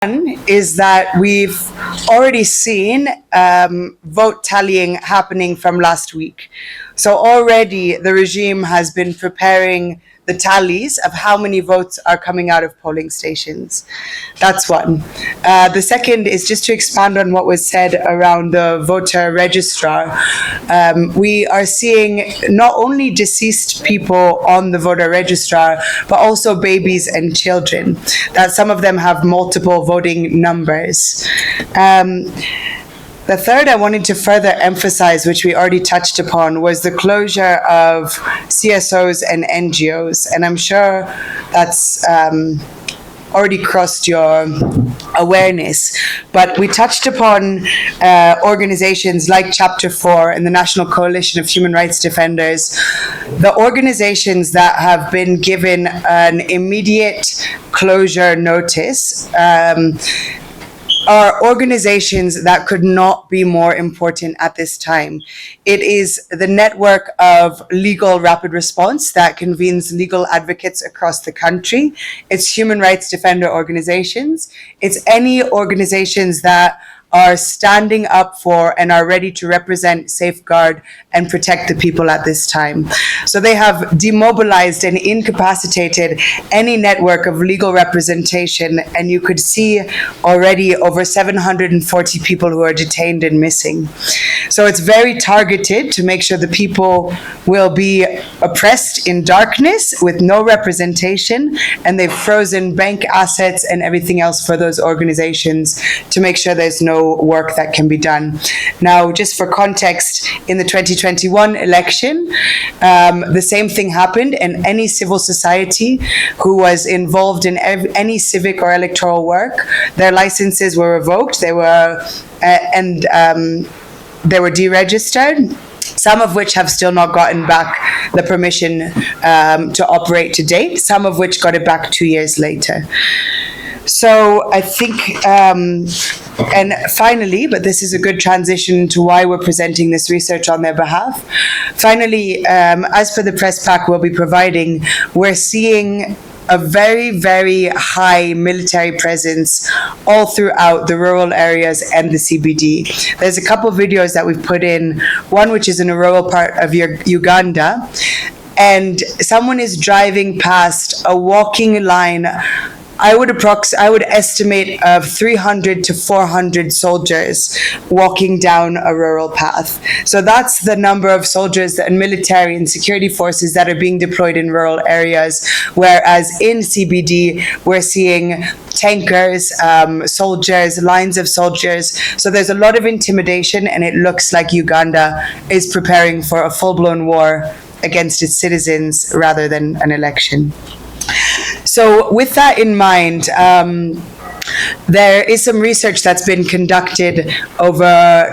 Is that we've already seen vote tallying happening from last week. So already the regime has been preparing the tallies of how many votes are coming out of polling stations. That's one. The second is just to expand on what was said around the voter registrar. We are seeing not only deceased people on the voter registrar, but also babies and children, that some of them have multiple voting numbers. The third I wanted to further emphasize, which we already touched upon, was the closure of CSOs and NGOs. And I'm sure that's already crossed your awareness. But we touched upon organizations like Chapter 4 and the National Coalition of Human Rights Defenders, the organizations that have been given an immediate closure notice. Are organizations that could not be more important at this time. It is the network of legal rapid response that convenes legal advocates across the country. It's human rights defender organizations. It's any organizations that are standing up for and are ready to represent, safeguard, and protect the people at this time. So they have demobilized and incapacitated any network of legal representation, and you could see already over 740 people who are detained and missing. So it's very targeted to make sure the people will be oppressed in darkness with no representation, and they've frozen bank assets and everything else for those organizations to make sure there's no work that can be done. Now, just for context, in the 2021 election, the same thing happened, and any civil society who was involved in any civic or electoral work, their licenses were revoked. They were deregistered. Some of which have still not gotten back the permission to operate to date. Some of which got it back 2 years later. So I think, and finally, but this is a good transition to why we're presenting this research on their behalf. Finally, as per the press pack we'll be providing, we're seeing a very, very high military presence all throughout the rural areas and the CBD. There's a couple of videos that we've put in, one which is in a rural part of Uganda, and someone is driving past a walking line. I would estimate of 300 to 400 soldiers walking down a rural path. So that's the number of soldiers and military and security forces that are being deployed in rural areas, whereas in CBD, we're seeing tankers, soldiers, lines of soldiers. So there's a lot of intimidation, and it looks like Uganda is preparing for a full-blown war against its citizens rather than an election. So with that in mind, there is some research that's been conducted over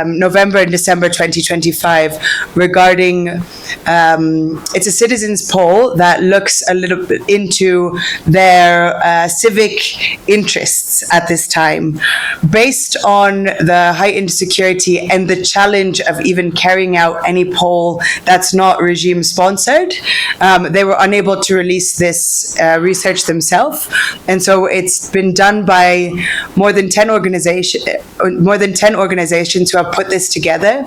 November and December 2025 regarding, it's a citizens poll that looks a little bit into their civic interests at this time. Based on the heightened security and the challenge of even carrying out any poll that's not regime sponsored, they were unable to release this research themselves. And so it's been done by more than 10 organizations who have put this together.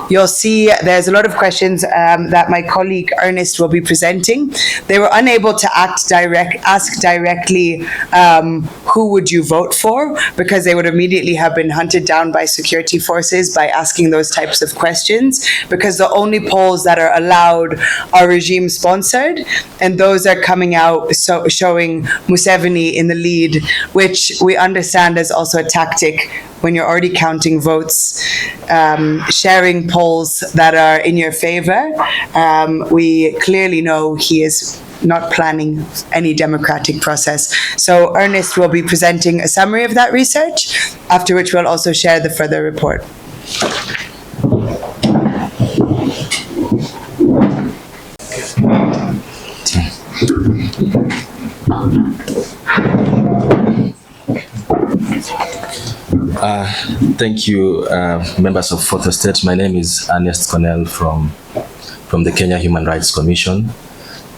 You'll see there's a lot of questions that my colleague Ernest will be presenting. They were unable to ask directly who would you vote for, because they would immediately have been hunted down by security forces by asking those types of questions, because the only polls that are allowed are regime sponsored, and those are coming out showing Museveni in the lead, which we understand is also a tactic when you're already counting votes, sharing polls that are in your favor. We clearly know he is not planning any democratic process. So Ernest will be presenting a summary of that research, after which we'll also share the further report. Thank you, members of Fourth Estate. My name is Ernest Cornell from the Kenya Human Rights Commission.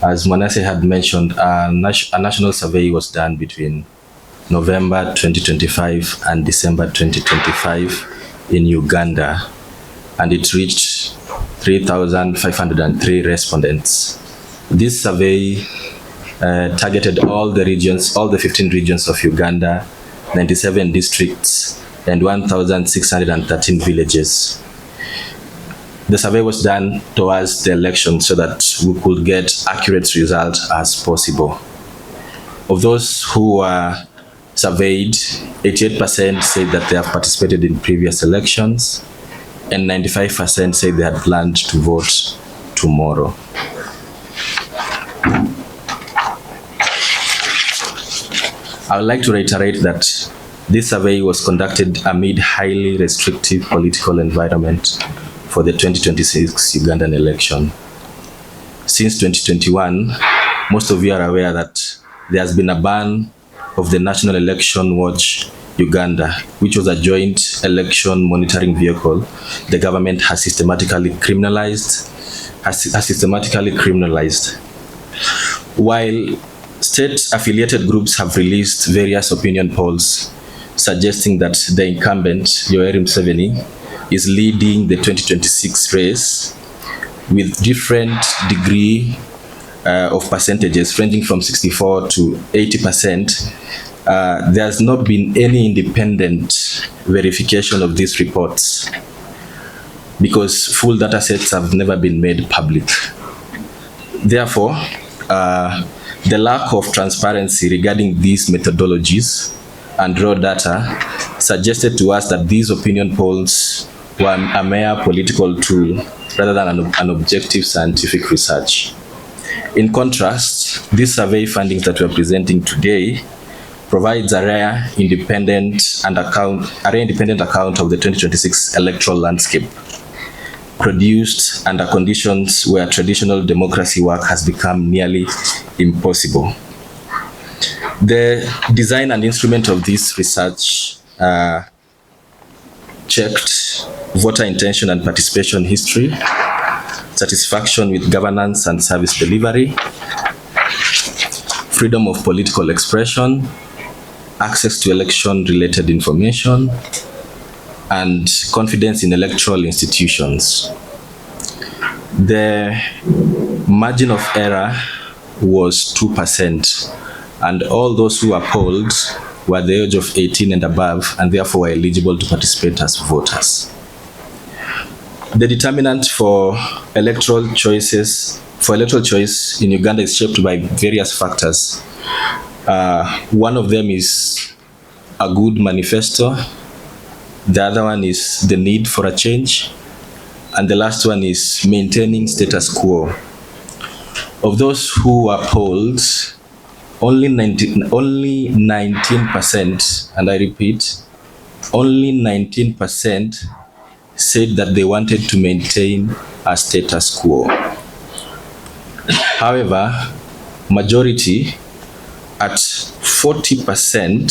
As Manasseh had mentioned, a national survey was done between November 2025 and December 2025 in Uganda, and it reached 3,503 respondents. This survey targeted all the regions, all the 15 regions of Uganda, 97 districts, and 1,613 villages. The survey was done towards the election so that we could get accurate results as possible. Of those who were surveyed, 88% said that they have participated in previous elections, and 95% said they had planned to vote tomorrow. I would like to reiterate that this survey was conducted amid highly restrictive political environment for the 2026 Ugandan election. Since 2021, most of you are aware that there has been a ban of the National Election Watch Uganda, which was a joint election monitoring vehicle the government has systematically criminalized. While state-affiliated groups have released various opinion polls suggesting that the incumbent, Yoweri Museveni, is leading the 2026 race with different degree of percentages ranging from 64 to 80%, there has not been any independent verification of these reports because full data sets have never been made public. Therefore, the lack of transparency regarding these methodologies and raw data suggested to us that these opinion polls were a mere political tool rather than an objective scientific research. In contrast, these survey findings that we're presenting today provides a rare independent account of the 2026 electoral landscape, produced under conditions where traditional democracy work has become nearly impossible. The design and instrument of this research checked voter intention and participation history, satisfaction with governance and service delivery, freedom of political expression, access to election-related information, and confidence in electoral institutions. The margin of error was 2%, and all those who were polled were the age of 18 and above, and therefore were eligible to participate as voters. The determinant for electoral choice in Uganda is shaped by various factors. One of them is a good manifesto. The other one is the need for a change. And the last one is maintaining status quo. Of those who were polled, only 19%, and I repeat, only 19% said that they wanted to maintain a status quo. However, majority at 40%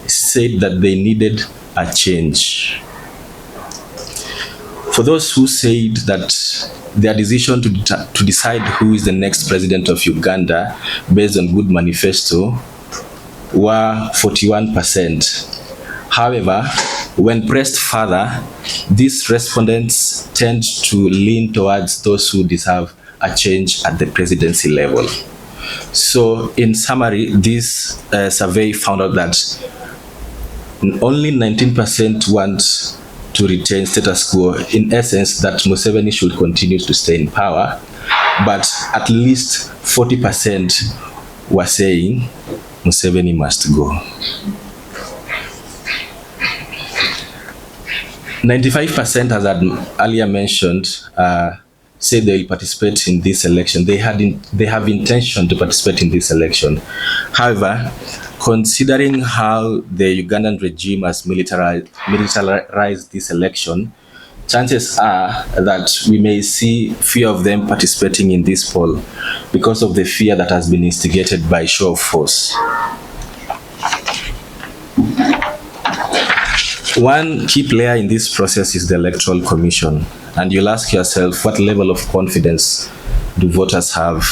said that they needed a change. For those who said that their decision to decide who is the next president of Uganda based on good manifesto were 41%. However, when pressed further, these respondents tend to lean towards those who deserve a change at the presidency level. So in summary, this survey found out that only 19% want to retain status quo, in essence that Museveni should continue to stay in power, but at least 40% were saying Museveni must go. 95%, as I earlier mentioned, say they will participate in this election. They have intention to participate in this election. However, considering how the Ugandan regime has militarized this election, chances are that we may see few of them participating in this poll because of the fear that has been instigated by show of force. One key player in this process is the Electoral Commission, and you'll ask yourself, what level of confidence do voters have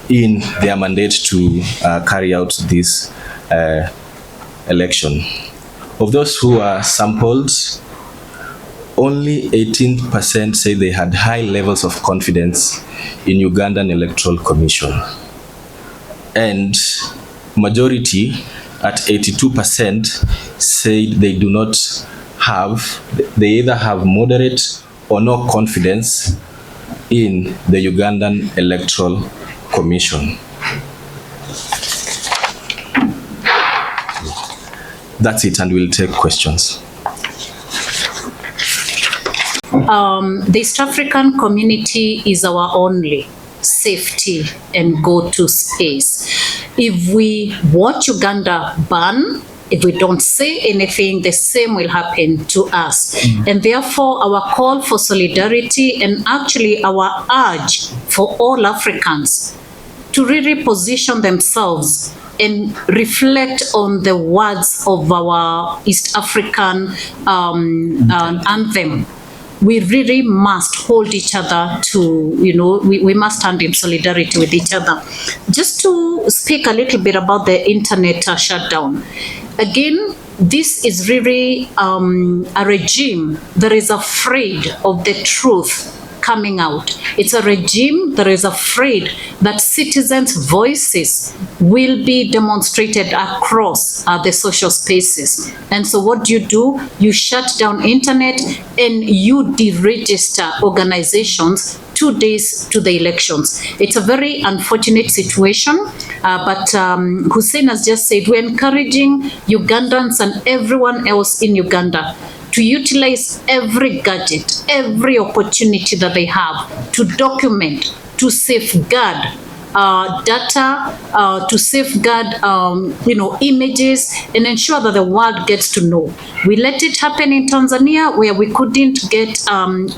in their mandate to carry out this election. Of those who are sampled, only 18% say they had high levels of confidence in Ugandan Electoral Commission. And majority at 82% said they do not have, they either have moderate or no confidence in the Ugandan Electoral Commission. That's it, and we'll take questions. The East African community is our only safety and go-to space. If we watch Uganda burn, if we don't say anything, the same will happen to us. And therefore, our call for solidarity and actually our urge for all Africans to really position themselves and reflect on the words of our East African anthem. We really must hold each other to, we must stand in solidarity with each other. Just to speak a little bit about the internet shutdown. Again, this is really a regime that is afraid of the truth coming out. It's a regime that is afraid that citizens' voices will be demonstrated across the social spaces. And so what do? You shut down internet and you deregister organizations 2 days to the elections. It's a very unfortunate situation, but Hussein has just said we're encouraging Ugandans and everyone else in Uganda to utilize every gadget, every opportunity that they have to document, to safeguard data, to safeguard, images, and ensure that the world gets to know. We let it happen in Tanzania where we couldn't get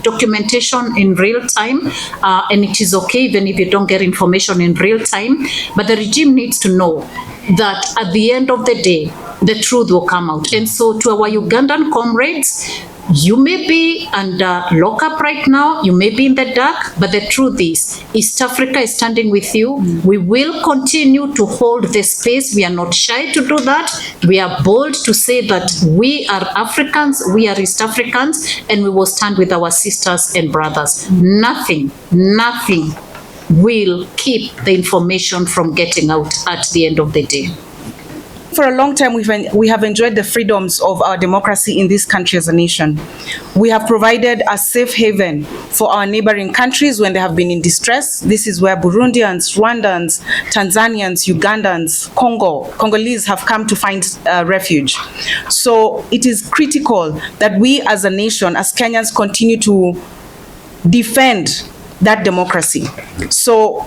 documentation in real time, and it is okay even if you don't get information in real time, but the regime needs to know that at the end of the day, the truth will come out. And so to our Ugandan comrades, you may be under lockup right now, you may be in the dark, but the truth is, East Africa is standing with you. We will continue to hold the space. We are not shy to do that. We are bold to say that we are Africans, we are East Africans, and we will stand with our sisters and brothers. Nothing will keep the information from getting out at the end of the day. For a long time, we have enjoyed the freedoms of our democracy in this country as a nation. We have provided a safe haven for our neighboring countries when they have been in distress. This is where Burundians, Rwandans, Tanzanians, Ugandans, Congolese have come to find refuge. So it is critical that we as a nation, as Kenyans, continue to defend that democracy. So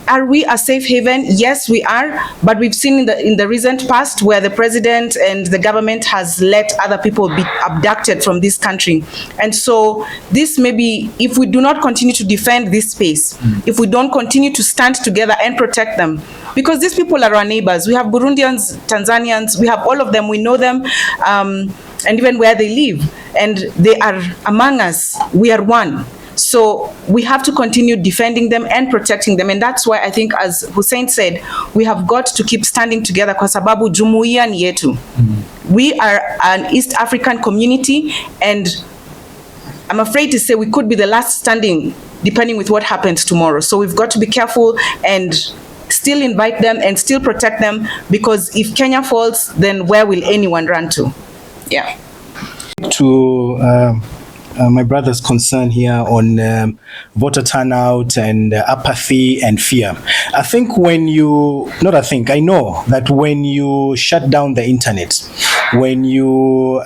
are we a safe haven? Yes, we are, but we've seen in the recent past where the president and the government has let other people be abducted from this country. And so this may be, if we do not continue to defend this space, if we don't continue to stand together and protect them, because these people are our neighbors. We have Burundians, Tanzanians, we have all of them, we know them, and even where they live, and they are among us. We are one. So we have to continue defending them and protecting them. And that's why I think, as Hussein said, we have got to keep standing together kwa sababu jumuiya ni yetu. We are an East African community, and I'm afraid to say we could be the last standing depending with what happens tomorrow. So we've got to be careful and still invite them and still protect them, because if Kenya falls, then where will anyone run to? Yeah. To my brother's concern here on voter turnout and apathy and fear. I know that when you shut down the internet, when you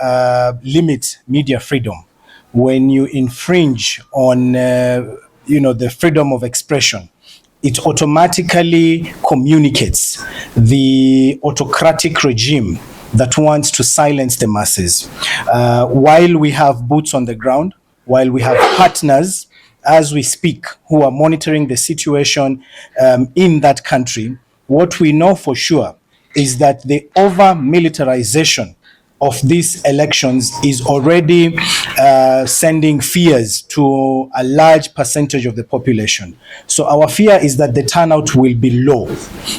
limit media freedom, when you infringe on the freedom of expression, it automatically communicates the autocratic regime that wants to silence the masses. While we have boots on the ground, while we have partners as we speak who are monitoring the situation in that country, what we know for sure is that the over-militarization of these elections is already sending fears to a large percentage of the population. So our fear is that the turnout will be low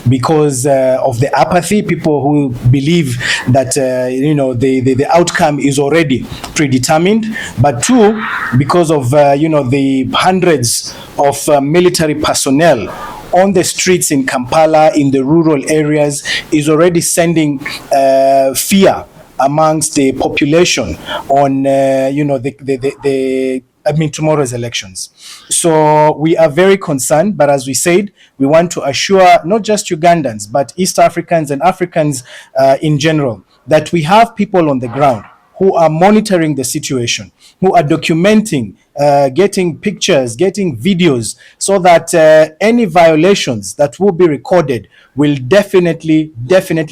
because of the apathy, people who believe that the outcome is already predetermined, but two, because of the hundreds of military personnel on the streets in Kampala, in the rural areas, is already sending fear amongst the population on tomorrow's elections. So we are very concerned, but as we said, we want to assure not just Ugandans, but East Africans and Africans in general, that we have people on the ground who are monitoring the situation, who are documenting, getting pictures, getting videos, so that any violations that will be recorded will definitely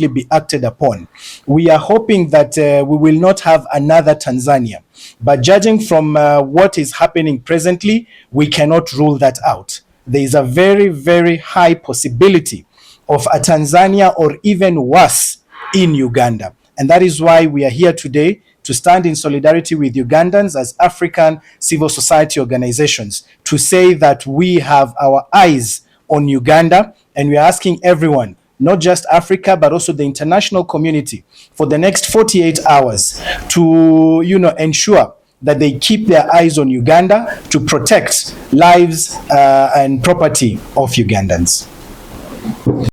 be acted upon. We are hoping that we will not have another Tanzania, but judging from what is happening presently, we cannot rule that out. There is a very, very high possibility of a Tanzania or even worse in Uganda. And that is why we are here today, to stand in solidarity with Ugandans as African civil society organizations, to say that we have our eyes on Uganda, and we are asking everyone, not just Africa, but also the international community, for the next 48 hours to ensure that they keep their eyes on Uganda to protect lives and property of Ugandans.